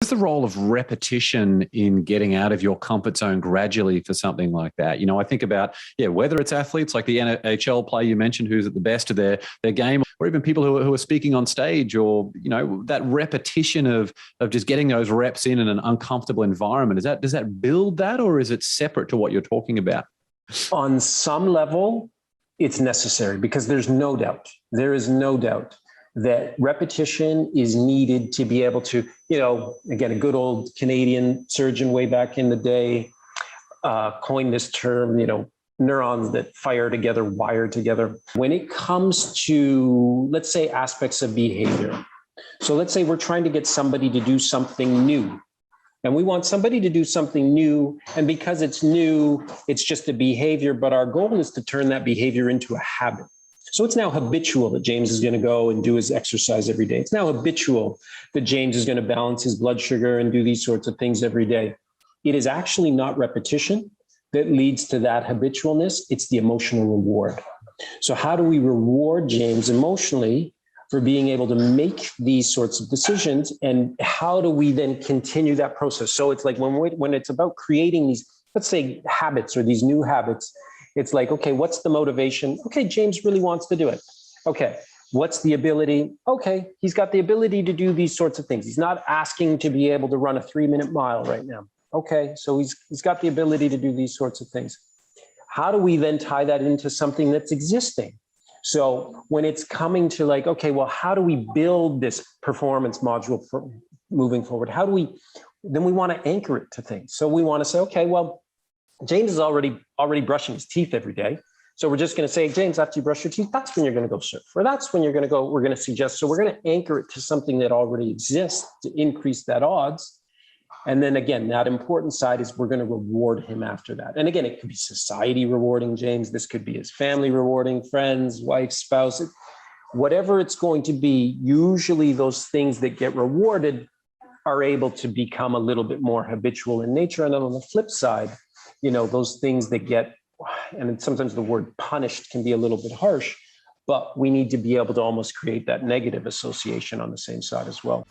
What's the role of repetition in getting out of your comfort zone gradually for something like that? I think about, whether it's athletes like the NHL player you mentioned who's at the best of their game, or even people who are speaking on stage, or, that repetition of just getting those reps in an uncomfortable environment. Does that build that, or is it separate to what you're talking about? On some level, it's necessary, because there is no doubt that repetition is needed to be able to, again, a good old Canadian surgeon way back in the day coined this term, neurons that fire together, wire together. When it comes to, let's say, aspects of behavior. So let's say we're trying to get somebody to do something new. And we want somebody to do something new. And because it's new, it's just a behavior. But our goal is to turn that behavior into a habit. So it's now habitual that James is going to go and do his exercise every day. It's now habitual that James is going to balance his blood sugar and do these sorts of things every day. It is actually not repetition that leads to that habitualness. It's the emotional reward. So how do we reward James emotionally for being able to make these sorts of decisions? And how do we then continue that process? So it's like when it's about creating these, let's say, habits or these new habits, it's like, okay, what's the motivation? Okay, James really wants to do it. Okay, what's the ability? Okay, he's got the ability to do these sorts of things. He's not asking to be able to run a 3-minute mile right now. Okay, so he's got the ability to do these sorts of things. How do we then tie that into something that's existing? So when it's coming to like, okay, well, how do we build this performance module for moving forward? Then we want to anchor it to things. So we want to say, okay, well, James is already brushing his teeth every day. So we're just going to say, James, after you brush your teeth, that's when you're going to go surf, or that's when you're going to go, we're going to suggest. So we're going to anchor it to something that already exists to increase that odds. And then again, that important side is we're going to reward him after that. And again, it could be society rewarding James. This could be his family rewarding, friends, wife, spouse, whatever it's going to be. Usually those things that get rewarded are able to become a little bit more habitual in nature. And then on the flip side, those things that get, and sometimes the word punished can be a little bit harsh, but we need to be able to almost create that negative association on the same side as well.